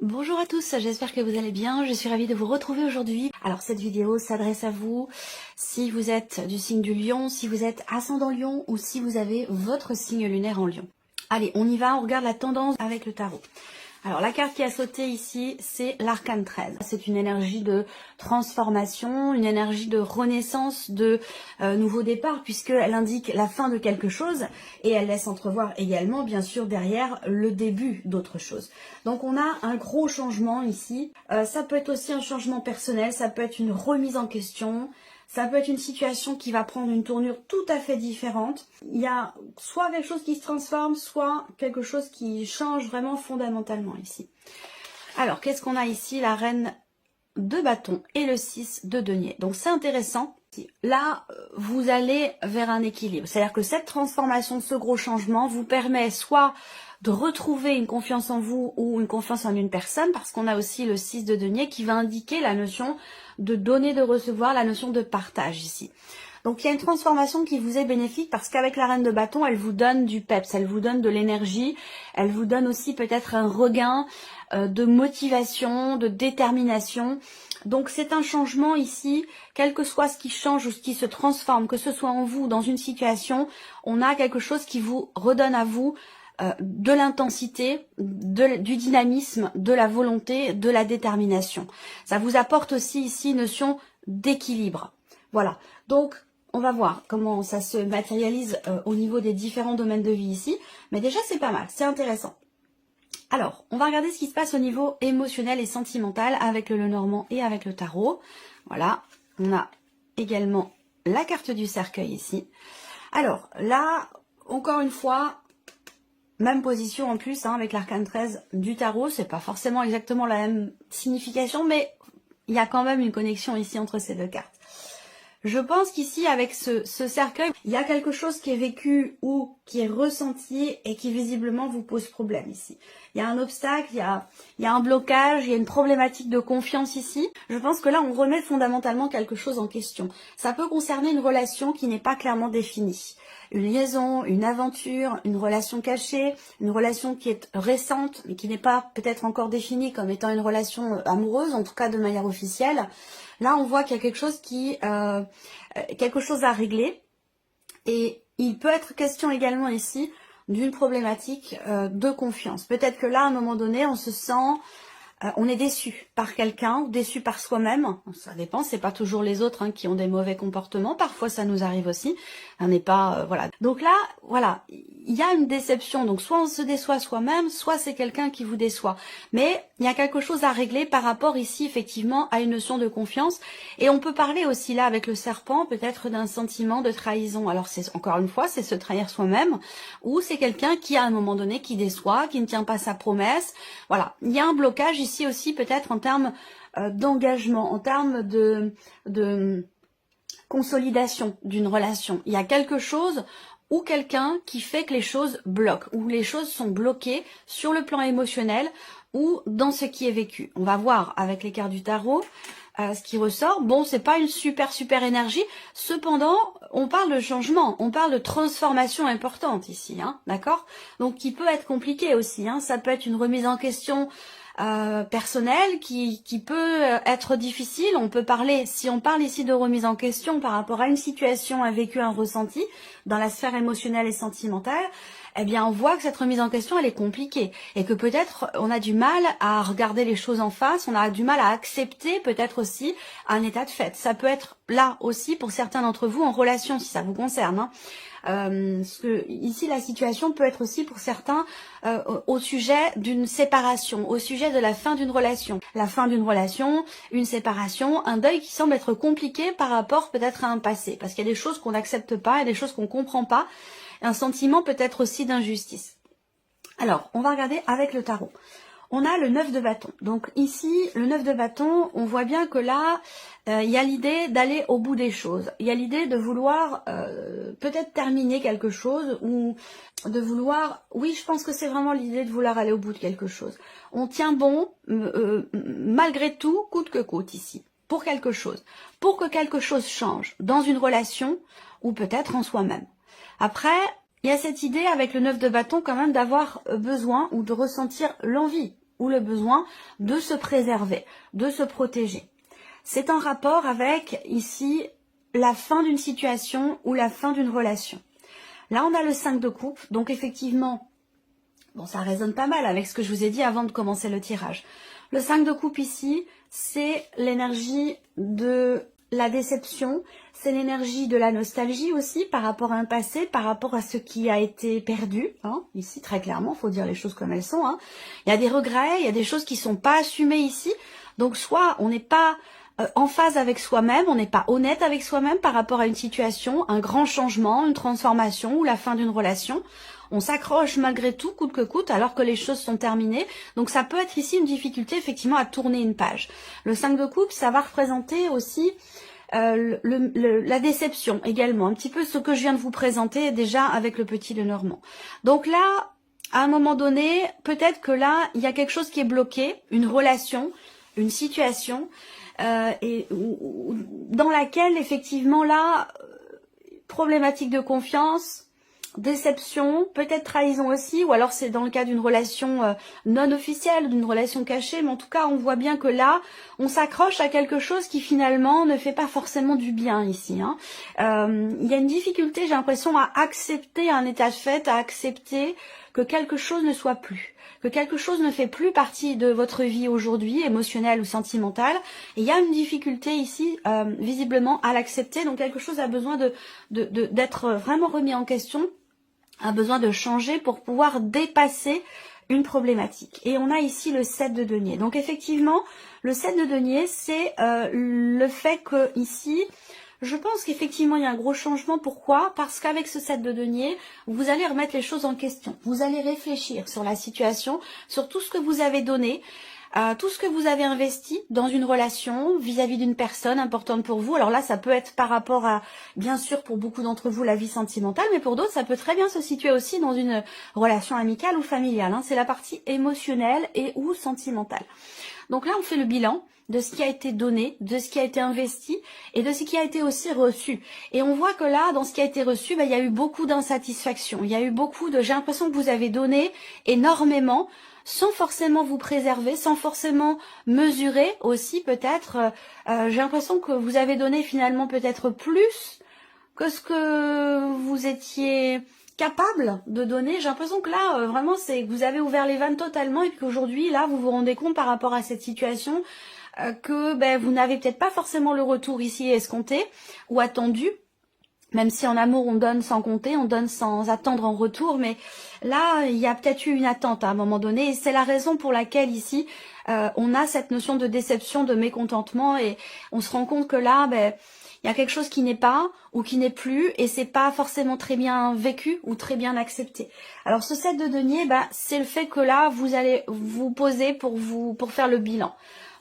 Bonjour à tous, j'espère que vous allez bien, je suis ravie de vous retrouver aujourd'hui. Alors cette vidéo s'adresse à vous si vous êtes du signe du Lion, si vous êtes ascendant Lion ou si vous avez votre signe lunaire en Lion. Allez, on y va, on regarde la tendance avec le tarot. Alors la carte qui a sauté ici, c'est l'arcane 13. C'est une énergie de transformation, une énergie de renaissance, de nouveau départ, puisqu'elle indique la fin de quelque chose et elle laisse entrevoir également, bien sûr, derrière le début d'autre chose. Donc on a un gros changement ici. Ça peut être aussi un changement personnel, ça peut être une remise en question. Ça peut être une situation qui va prendre une tournure tout à fait différente. Il y a soit quelque chose qui se transforme, soit quelque chose qui change vraiment fondamentalement ici. Alors, qu'est-ce qu'on a ici? La reine de bâton et le 6 de denier. Donc, c'est intéressant. Là, vous allez vers un équilibre. C'est-à-dire que cette transformation, ce gros changement vous permet soit de retrouver une confiance en vous ou une confiance en une personne, parce qu'on a aussi le 6 de denier qui va indiquer la notion de donner, de recevoir, la notion de partage ici. Donc il y a une transformation qui vous est bénéfique parce qu'avec la reine de bâton, elle vous donne du peps, elle vous donne de l'énergie, elle vous donne aussi peut-être un regain de motivation, de détermination. Donc c'est un changement ici, quel que soit ce qui change ou ce qui se transforme, que ce soit en vous, dans une situation, on a quelque chose qui vous redonne à vous de l'intensité, du dynamisme, de la volonté, de la détermination. Ça vous apporte aussi ici une notion d'équilibre. Voilà, donc on va voir comment ça se matérialise au niveau des différents domaines de vie ici. Mais déjà c'est pas mal, c'est intéressant. Alors, on va regarder ce qui se passe au niveau émotionnel et sentimental avec le Lenormand et avec le tarot. Voilà, on a également la carte du cercueil ici. Alors là, encore une fois, même position en plus avec l'arcane 13 du tarot. C'est pas forcément exactement la même signification, mais il y a quand même une connexion ici entre ces deux cartes. Je pense qu'ici, avec ce cercueil, il y a quelque chose qui est vécu ou qui est ressenti et qui visiblement vous pose problème ici. Il y a un obstacle, il y a un blocage, il y a une problématique de confiance ici. Je pense que là, on remet fondamentalement quelque chose en question. Ça peut concerner une relation qui n'est pas clairement définie. Une liaison, une aventure, une relation cachée, une relation qui est récente, mais qui n'est pas peut-être encore définie comme étant une relation amoureuse, en tout cas de manière officielle. Là, on voit qu'il y a quelque chose à régler. Et il peut être question également ici d'une problématique de confiance. Peut-être que là, à un moment donné, on se sent... on est déçu par quelqu'un ou déçu par soi-même. Ça dépend, c'est pas toujours les autres qui ont des mauvais comportements. Parfois, ça nous arrive aussi. On n'est pas... voilà. Donc là, voilà, il y a une déception. Donc soit on se déçoit soi-même, soit c'est quelqu'un qui vous déçoit. Mais il y a quelque chose à régler par rapport ici, effectivement, à une notion de confiance. Et on peut parler aussi là, avec le serpent, peut-être d'un sentiment de trahison. Alors, c'est encore une fois, c'est se trahir soi-même. Ou c'est quelqu'un qui, à un moment donné, qui déçoit, qui ne tient pas sa promesse. Voilà, il y a un blocage ici aussi peut-être en termes d'engagement, en termes de consolidation d'une relation. Il y a quelque chose ou quelqu'un qui fait que les choses bloquent, ou les choses sont bloquées sur le plan émotionnel ou dans ce qui est vécu. On va voir avec les cartes du tarot ce qui ressort. Bon, c'est pas une super énergie. Cependant, on parle de changement, on parle de transformation importante ici, d'accord? Donc, qui peut être compliqué aussi. Ça peut être une remise en question personnelle qui peut être difficile. On peut parler, si on parle ici de remise en question par rapport à une situation, un vécu, un ressenti dans la sphère émotionnelle et sentimentale, eh bien on voit que cette remise en question elle est compliquée et que peut-être on a du mal à regarder les choses en face, on a du mal à accepter peut-être aussi un état de fait. Ça peut être là aussi pour certains d'entre vous en relation si ça vous concerne. Parce que ici la situation peut être aussi pour certains au sujet d'une séparation, au sujet de la fin d'une relation. La fin d'une relation, une séparation, un deuil qui semble être compliqué par rapport peut-être à un passé. Parce qu'il y a des choses qu'on n'accepte pas, il y a des choses qu'on ne comprend pas. Un sentiment peut-être aussi d'injustice. Alors, on va regarder avec le tarot. On a le 9 de bâton. Donc ici, le 9 de bâton, on voit bien que là, il y a l'idée d'aller au bout des choses. Il y a l'idée de vouloir peut-être terminer quelque chose ou de vouloir... Oui, je pense que c'est vraiment l'idée de vouloir aller au bout de quelque chose. On tient bon, malgré tout, coûte que coûte ici, pour quelque chose. Pour que quelque chose change dans une relation ou peut-être en soi-même. Après, il y a cette idée avec le 9 de bâton quand même d'avoir besoin ou de ressentir l'envie ou le besoin de se préserver, de se protéger. C'est en rapport avec, ici, la fin d'une situation ou la fin d'une relation. Là, on a le 5 de coupe, donc effectivement, bon, ça résonne pas mal avec ce que je vous ai dit avant de commencer le tirage. Le 5 de coupe ici, c'est l'énergie de la déception, c'est l'énergie de la nostalgie aussi par rapport à un passé, par rapport à ce qui a été perdu. Hein. Ici, très clairement, il faut dire les choses comme elles sont. Hein. Il y a des regrets, il y a des choses qui ne sont pas assumées ici. Donc soit on n'est pas en phase avec soi-même, on n'est pas honnête avec soi-même par rapport à une situation, un grand changement, une transformation ou la fin d'une relation. On s'accroche malgré tout, coûte que coûte, alors que les choses sont terminées. Donc ça peut être ici une difficulté, effectivement, à tourner une page. Le 5 de coupe, ça va représenter aussi la déception également. Un petit peu ce que je viens de vous présenter déjà avec le petit Lenormand. Donc là, à un moment donné, peut-être que là, il y a quelque chose qui est bloqué, une relation, une situation, dans laquelle, effectivement, là, problématique de confiance, déception, peut-être trahison aussi, ou alors c'est dans le cas d'une relation non officielle, d'une relation cachée, mais en tout cas on voit bien que là, on s'accroche à quelque chose qui finalement ne fait pas forcément du bien ici. Hein. Il y a une difficulté, j'ai l'impression, à accepter un état de fait, à accepter que quelque chose ne soit plus, que quelque chose ne fait plus partie de votre vie aujourd'hui, émotionnelle ou sentimentale. Et il y a une difficulté ici, visiblement, à l'accepter, donc quelque chose a besoin d'être vraiment remis en question, a besoin de changer pour pouvoir dépasser une problématique. Et on a ici le 7 de denier. Donc effectivement, le 7 de denier, c'est le fait que ici, je pense qu'effectivement, il y a un gros changement. Pourquoi? Parce qu'avec ce 7 de denier, vous allez remettre les choses en question. Vous allez réfléchir sur la situation, sur tout ce que vous avez donné, tout ce que vous avez investi dans une relation vis-à-vis d'une personne importante pour vous. Alors là, ça peut être par rapport à, bien sûr, pour beaucoup d'entre vous, la vie sentimentale, mais pour d'autres, ça peut très bien se situer aussi dans une relation amicale ou familiale. Hein. C'est la partie émotionnelle et ou sentimentale. Donc là, on fait le bilan de ce qui a été donné, de ce qui a été investi et de ce qui a été aussi reçu. Et on voit que là, dans ce qui a été reçu, il y a eu beaucoup d'insatisfaction. Il y a eu beaucoup de... J'ai l'impression que vous avez donné énormément sans forcément vous préserver, sans forcément mesurer aussi peut-être. J'ai l'impression que vous avez donné finalement peut-être plus que ce que vous étiez capable de donner. J'ai l'impression que là, vraiment, c'est que vous avez ouvert les vannes totalement et qu'aujourd'hui, là, vous vous rendez compte par rapport à cette situation que vous n'avez peut-être pas forcément le retour ici escompté ou attendu. Même si en amour on donne sans compter, on donne sans attendre en retour, mais là il y a peut-être eu une attente à un moment donné et c'est la raison pour laquelle ici on a cette notion de déception, de mécontentement et on se rend compte que là il y a quelque chose qui n'est pas ou qui n'est plus et c'est pas forcément très bien vécu ou très bien accepté. Alors ce 7 de denier, c'est le fait que là vous allez vous poser pour faire le bilan,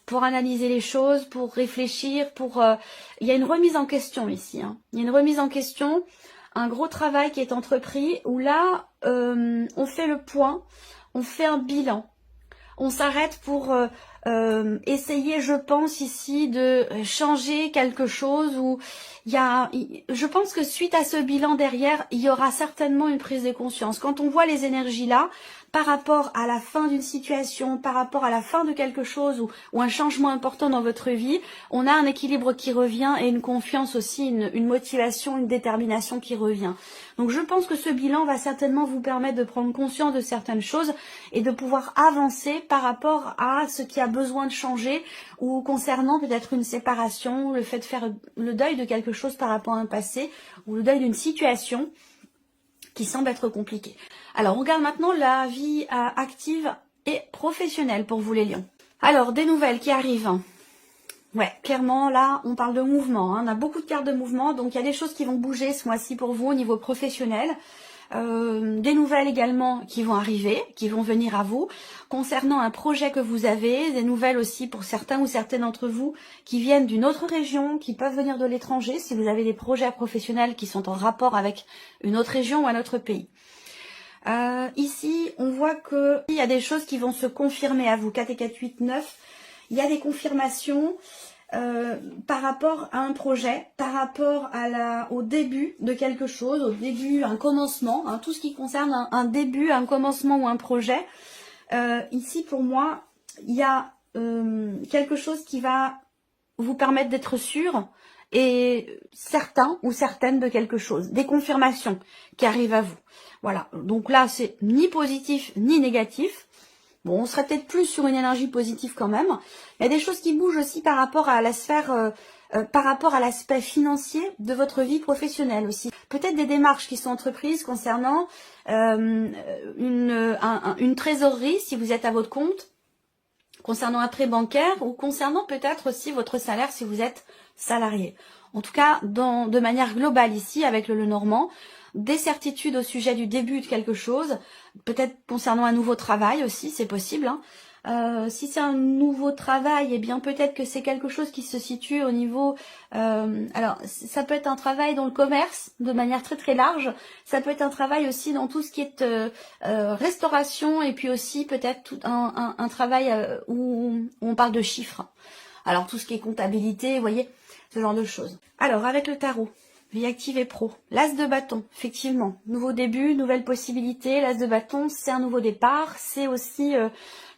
pour analyser les choses, pour réfléchir, il y a une remise en question ici. Hein. Il y a une remise en question, un gros travail qui est entrepris où là, on fait le point, on fait un bilan. On s'arrête pour essayer, je pense ici, de changer quelque chose où je pense que suite à ce bilan derrière, il y aura certainement une prise de conscience. Quand on voit les énergies là, par rapport à la fin d'une situation, par rapport à la fin de quelque chose ou un changement important dans votre vie, on a un équilibre qui revient et une confiance aussi, une motivation, une détermination qui revient. Donc je pense que ce bilan va certainement vous permettre de prendre conscience de certaines choses et de pouvoir avancer par rapport à ce qui a besoin de changer ou concernant peut-être une séparation, le fait de faire le deuil de quelque chose par rapport à un passé ou le deuil d'une situation qui semble être compliquée. Alors on regarde maintenant la vie active et professionnelle pour vous les lions. Alors des nouvelles qui arrivent. Ouais, clairement là on parle de mouvement, hein. On a beaucoup de cartes de mouvement, donc il y a des choses qui vont bouger ce mois-ci pour vous au niveau professionnel. Des nouvelles également qui vont arriver, qui vont venir à vous, concernant un projet que vous avez, des nouvelles aussi pour certains ou certaines d'entre vous qui viennent d'une autre région, qui peuvent venir de l'étranger, si vous avez des projets professionnels qui sont en rapport avec une autre région ou un autre pays. Ici, on voit qu'il y a des choses qui vont se confirmer à vous, 4 et 4, 8, 9, il y a des confirmations par rapport à un projet, par rapport au début de quelque chose, au début, un commencement, hein, tout ce qui concerne un début, un commencement ou un projet. Ici, pour moi, il y a quelque chose qui va vous permettre d'être sûr et certain ou certaine de quelque chose, des confirmations qui arrivent à vous. Voilà, donc là c'est ni positif ni négatif. Bon, on serait peut-être plus sur une énergie positive quand même. Il y a des choses qui bougent aussi par rapport à la sphère, par rapport à l'aspect financier de votre vie professionnelle aussi. Peut-être des démarches qui sont entreprises concernant une trésorerie si vous êtes à votre compte, concernant un prêt bancaire ou concernant peut-être aussi votre salaire si vous êtes salarié. En tout cas, de manière globale ici, avec le Lenormand, des certitudes au sujet du début de quelque chose, peut-être concernant un nouveau travail aussi, c'est possible. Si c'est un nouveau travail, eh bien peut-être que c'est quelque chose qui se situe au niveau... alors, ça peut être un travail dans le commerce, de manière très très large. Ça peut être un travail aussi dans tout ce qui est restauration, et puis aussi peut-être un travail où on parle de chiffres. Alors, tout ce qui est comptabilité, vous voyez, ce genre de choses. Alors, avec le tarot, vie active et pro, l'as de bâton, effectivement, nouveau début, nouvelle possibilité. L'as de bâton, c'est un nouveau départ, c'est aussi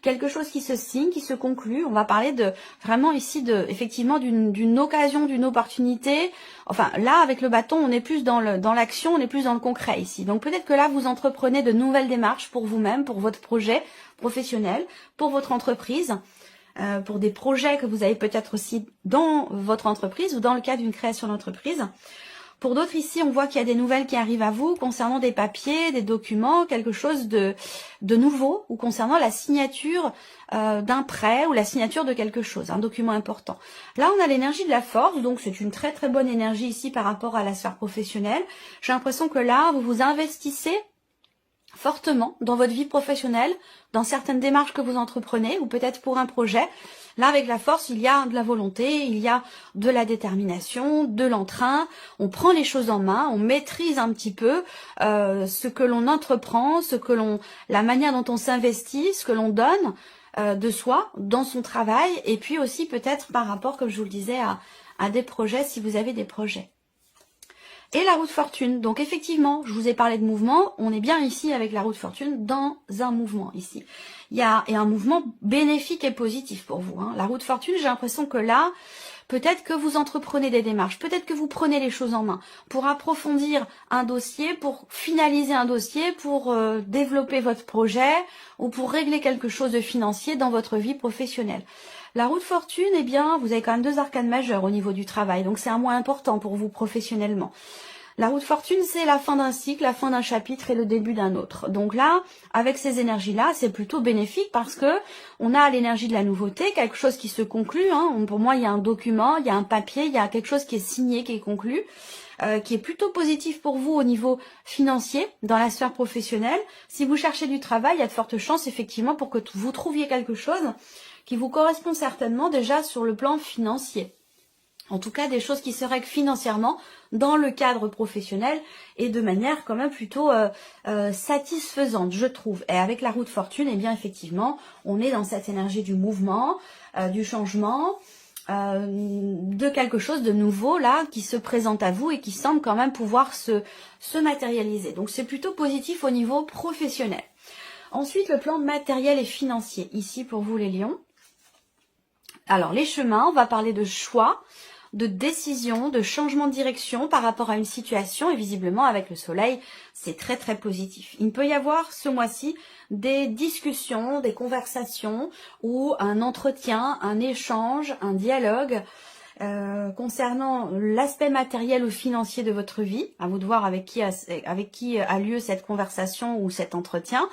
quelque chose qui se signe, qui se conclut. On va parler de vraiment ici effectivement d'une occasion, d'une opportunité. Enfin là, avec le bâton, on est plus dans l'action, on est plus dans le concret ici. Donc peut-être que là, vous entreprenez de nouvelles démarches pour vous-même, pour votre projet professionnel, pour votre entreprise. Pour des projets que vous avez peut-être aussi dans votre entreprise ou dans le cadre d'une création d'entreprise. Pour d'autres ici, on voit qu'il y a des nouvelles qui arrivent à vous concernant des papiers, des documents, quelque chose de nouveau ou concernant la signature d'un prêt ou la signature de quelque chose, un document important. Là, on a l'énergie de la force, donc c'est une très très bonne énergie ici par rapport à la sphère professionnelle. J'ai l'impression que là, vous vous investissez fortement dans votre vie professionnelle, dans certaines démarches que vous entreprenez ou peut-être pour un projet. Là, avec la force, il y a de la volonté, il y a de la détermination, de l'entrain. On prend les choses en main, on maîtrise un petit peu ce que l'on entreprend, la manière dont on s'investit, ce que l'on donne de soi dans son travail et puis aussi peut-être par rapport, comme je vous le disais, à des projets si vous avez des projets. Et la roue de fortune, donc effectivement, je vous ai parlé de mouvement, on est bien ici avec la roue de fortune dans un mouvement ici. Il y a un mouvement bénéfique et positif pour vous. La roue de fortune, j'ai l'impression que là, peut-être que vous entreprenez des démarches, peut-être que vous prenez les choses en main pour approfondir un dossier, pour finaliser un dossier, pour développer votre projet ou pour régler quelque chose de financier dans votre vie professionnelle. La roue de fortune, eh bien, vous avez quand même 2 arcanes majeures au niveau du travail, donc c'est un mois important pour vous professionnellement. La roue de fortune, c'est la fin d'un cycle, la fin d'un chapitre et le début d'un autre. Donc là, avec ces énergies-là, c'est plutôt bénéfique parce que on a l'énergie de la nouveauté, quelque chose qui se conclut. Pour moi, il y a un document, il y a un papier, il y a quelque chose qui est signé, qui est conclu, qui est plutôt positif pour vous au niveau financier, dans la sphère professionnelle. Si vous cherchez du travail, il y a de fortes chances, effectivement, pour que vous trouviez quelque chose qui vous correspond certainement déjà sur le plan financier. En tout cas, des choses qui se règlent financièrement dans le cadre professionnel et de manière quand même plutôt satisfaisante, je trouve. Et avec la roue de fortune, eh bien effectivement, on est dans cette énergie du mouvement, du changement, de quelque chose de nouveau là qui se présente à vous et qui semble quand même pouvoir se matérialiser. Donc c'est plutôt positif au niveau professionnel. Ensuite, le plan matériel et financier, ici pour vous les lions. Alors les chemins, on va parler de choix, de décision, de changement de direction par rapport à une situation et visiblement avec le soleil, c'est très très positif. Il peut y avoir ce mois-ci des discussions, des conversations ou un entretien, un échange, un dialogue concernant l'aspect matériel ou financier de votre vie. À vous de voir avec qui a lieu cette conversation ou cet entretien.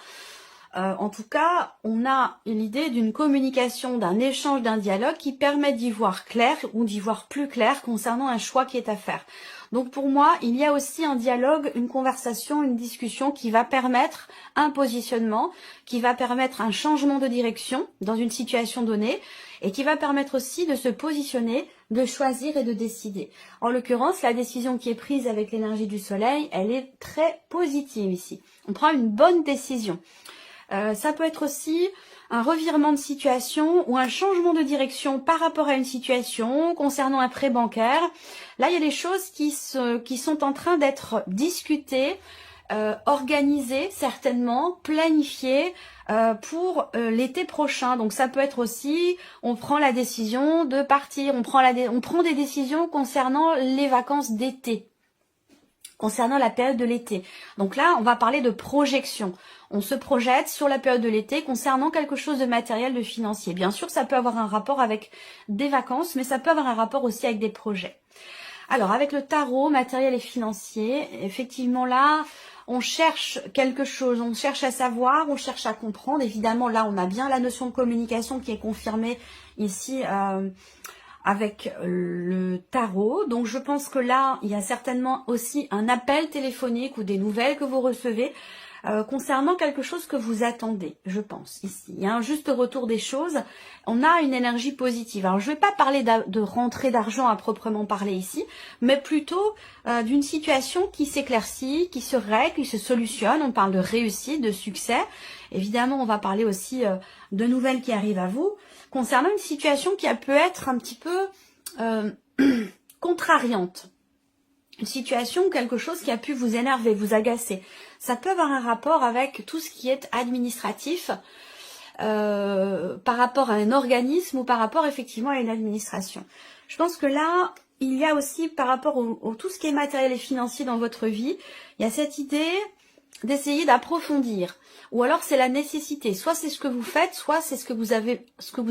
En tout cas, on a l'idée d'une communication, d'un échange, d'un dialogue qui permet d'y voir clair ou d'y voir plus clair concernant un choix qui est à faire. Donc pour moi, il y a aussi un dialogue, une conversation, une discussion qui va permettre un positionnement, qui va permettre un changement de direction dans une situation donnée et qui va permettre aussi de se positionner, de choisir et de décider. En l'occurrence, la décision qui est prise avec l'énergie du soleil, elle est très positive ici. On prend une bonne décision. Ça peut être aussi un revirement de situation ou un changement de direction par rapport à une situation concernant un prêt bancaire. Là, il y a des choses qui sont en train d'être discutées, organisé certainement, planifié pour l'été prochain. Donc ça peut être aussi, on prend la décision de partir, on prend des décisions concernant les vacances d'été, concernant la période de l'été. Donc là, on va parler de projection. On se projette sur la période de l'été concernant quelque chose de matériel, de financier. Bien sûr, ça peut avoir un rapport avec des vacances, mais ça peut avoir un rapport aussi avec des projets. Alors, avec le tarot, matériel et financier, effectivement là, on cherche quelque chose, on cherche à savoir, on cherche à comprendre. Évidemment, là, on a bien la notion de communication qui est confirmée ici avec le tarot. Donc, je pense que là, il y a certainement aussi un appel téléphonique ou des nouvelles que vous recevez concernant quelque chose que vous attendez, je pense, ici. Il y a un juste retour des choses. On a une énergie positive. Alors, je ne vais pas parler de rentrée d'argent à proprement parler ici, mais plutôt d'une situation qui s'éclaircit, qui se règle, qui se solutionne. On parle de réussite, de succès. Évidemment, on va parler aussi de nouvelles qui arrivent à vous, concernant une situation qui peut être un petit peu contrariante. Une situation ou quelque chose qui a pu vous énerver, vous agacer. Ça peut avoir un rapport avec tout ce qui est administratif par rapport à un organisme ou par rapport effectivement à une administration. Je pense que là, il y a aussi par rapport au tout ce qui est matériel et financier dans votre vie, il y a cette idée d'essayer d'approfondir. Ou alors c'est la nécessité. Soit c'est ce que vous faites, soit c'est ce que vous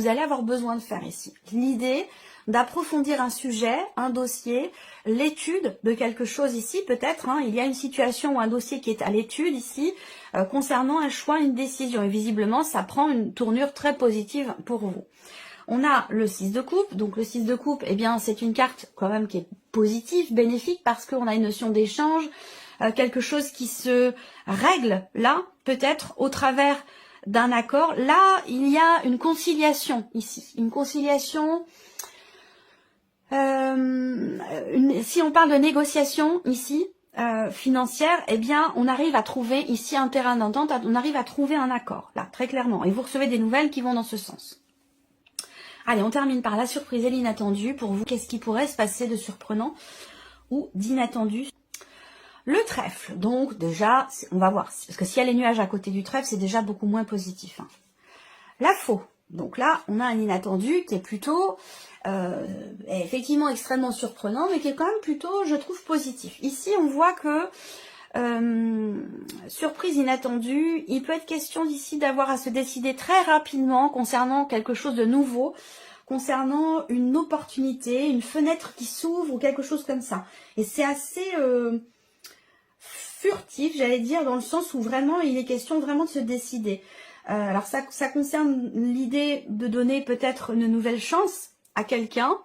allez avoir besoin de faire ici. L'idée d'approfondir un sujet, un dossier, l'étude de quelque chose ici, peut-être, il y a une situation ou un dossier qui est à l'étude ici, concernant un choix, une décision. Et visiblement, ça prend une tournure très positive pour vous. On a le 6 de coupe, donc le 6 de coupe, eh bien, c'est une carte quand même qui est positive, bénéfique, parce qu'on a une notion d'échange, quelque chose qui se règle là, peut-être au travers d'un accord. Là, il y a une conciliation ici, une conciliation. Si on parle de négociation ici, financière, eh bien, on arrive à trouver ici un terrain d'entente, on arrive à trouver un accord, là, très clairement. Et vous recevez des nouvelles qui vont dans ce sens. Allez, on termine par la surprise et l'inattendu. Pour vous, qu'est-ce qui pourrait se passer de surprenant ou d'inattendu? Le trèfle, donc déjà, on va voir, parce que s'il y a les nuages à côté du trèfle, c'est déjà beaucoup moins positif. La faux, donc là, on a un inattendu qui est plutôt, effectivement extrêmement surprenant, mais qui est quand même plutôt, je trouve, positif. Ici, on voit que, surprise inattendue, il peut être question d'ici d'avoir à se décider très rapidement concernant quelque chose de nouveau, concernant une opportunité, une fenêtre qui s'ouvre ou quelque chose comme ça. Et c'est assez furtif, j'allais dire, dans le sens où vraiment il est question vraiment de se décider. Alors ça concerne l'idée de donner peut-être une nouvelle chance à quelqu'un.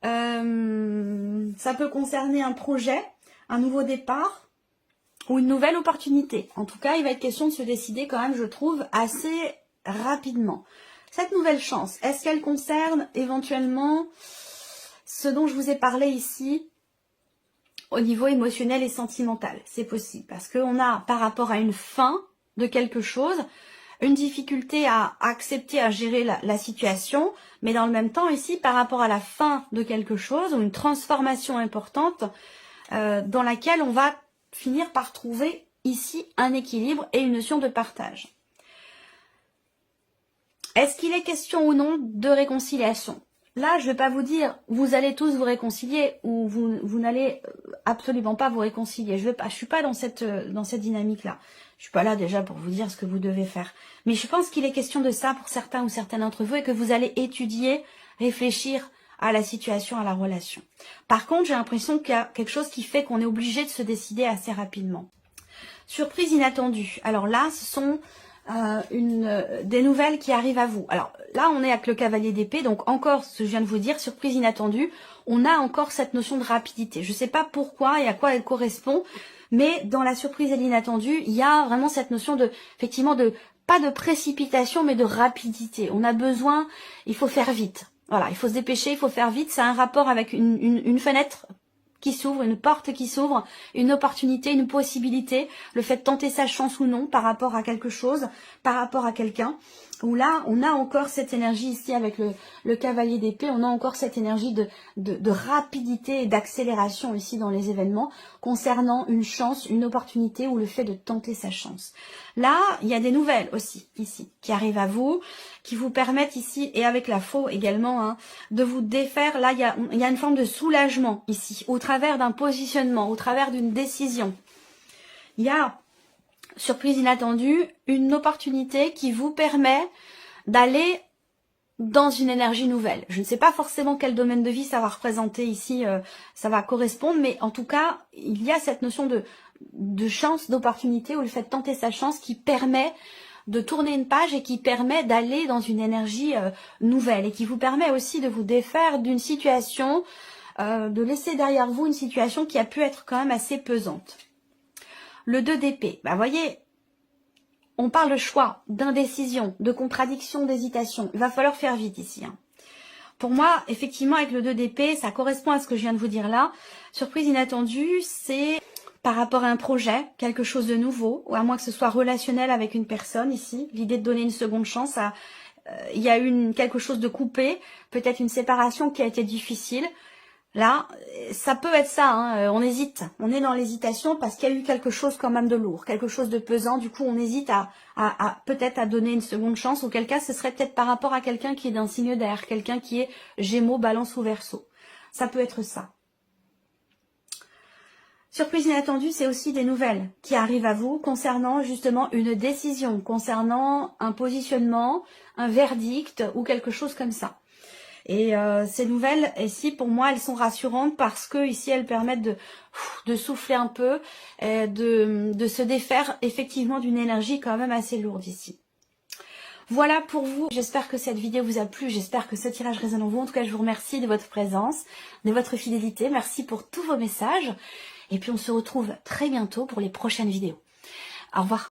Ça peut concerner un projet, un nouveau départ ou une nouvelle opportunité. En tout cas, il va être question de se décider quand même, je trouve, assez rapidement. Cette nouvelle chance, est-ce qu'elle concerne éventuellement ce dont je vous ai parlé ici au niveau émotionnel et sentimental? C'est possible parce qu'on a par rapport à une fin de quelque chose, une difficulté à accepter, à gérer la situation, mais dans le même temps ici par rapport à la fin de quelque chose ou une transformation importante dans laquelle on va finir par trouver ici un équilibre et une notion de partage. Est-ce qu'il est question ou non de réconciliation? Là, je ne vais pas vous dire, vous allez tous vous réconcilier ou vous n'allez absolument pas vous réconcilier. Je suis pas dans cette dynamique-là. Je suis pas là déjà pour vous dire ce que vous devez faire. Mais je pense qu'il est question de ça pour certains ou certaines d'entre vous et que vous allez étudier, réfléchir à la situation, à la relation. Par contre, j'ai l'impression qu'il y a quelque chose qui fait qu'on est obligé de se décider assez rapidement. Surprise inattendue. Alors là, ce sont des nouvelles qui arrivent à vous. Alors là, on est avec le cavalier d'épée, donc encore, ce que je viens de vous dire, surprise inattendue, on a encore cette notion de rapidité. Je ne sais pas pourquoi et à quoi elle correspond, mais dans la surprise et l'inattendu, il y a vraiment cette notion de, effectivement, pas de précipitation, mais de rapidité. On a besoin, il faut faire vite. Voilà, il faut se dépêcher, il faut faire vite. C'est un rapport avec une fenêtre qui s'ouvre, une porte qui s'ouvre, une opportunité, une possibilité, le fait de tenter sa chance ou non par rapport à quelque chose, par rapport à quelqu'un. où là, on a encore cette énergie ici avec le cavalier d'épée, on a encore cette énergie de rapidité et d'accélération ici dans les événements concernant une chance, une opportunité ou le fait de tenter sa chance. Là, il y a des nouvelles aussi ici qui arrivent à vous, qui vous permettent ici, et avec la faux également, hein, de vous défaire. Là, il y a une forme de soulagement ici, au travers d'un positionnement, au travers d'une décision. Il y a... surprise inattendue, une opportunité qui vous permet d'aller dans une énergie nouvelle. Je ne sais pas forcément quel domaine de vie ça va représenter ici, ça va correspondre, mais en tout cas, il y a cette notion de chance, d'opportunité, ou le fait de tenter sa chance qui permet de tourner une page et qui permet d'aller dans une énergie nouvelle et qui vous permet aussi de vous défaire d'une situation, de laisser derrière vous une situation qui a pu être quand même assez pesante. Le 2 d'épée, bah voyez, on parle de choix, d'indécision, de contradiction, d'hésitation. Il va falloir faire vite ici. Hein. Pour moi, effectivement, avec le 2 d'épée, ça correspond à ce que je viens de vous dire là. Surprise inattendue, c'est par rapport à un projet, quelque chose de nouveau, ou à moins que ce soit relationnel avec une personne ici. L'idée de donner une seconde chance, il y a eu quelque chose de coupé, peut-être une séparation qui a été difficile. Là, ça peut être ça, hein, on hésite, on est dans l'hésitation parce qu'il y a eu quelque chose quand même de lourd, quelque chose de pesant, du coup on hésite peut-être à donner une seconde chance, auquel cas ce serait peut-être par rapport à quelqu'un qui est d'un signe d'air, quelqu'un qui est Gémeaux, Balance ou Verseau. Ça peut être ça. Surprise inattendue, c'est aussi des nouvelles qui arrivent à vous concernant justement une décision, concernant un positionnement, un verdict ou quelque chose comme ça. Et ces nouvelles, ici, pour moi, elles sont rassurantes parce que ici, elles permettent de souffler un peu, de se défaire effectivement d'une énergie quand même assez lourde ici. Voilà pour vous. J'espère que cette vidéo vous a plu. J'espère que ce tirage résonne en vous. En tout cas, je vous remercie de votre présence, de votre fidélité. Merci pour tous vos messages. Et puis, on se retrouve très bientôt pour les prochaines vidéos. Au revoir.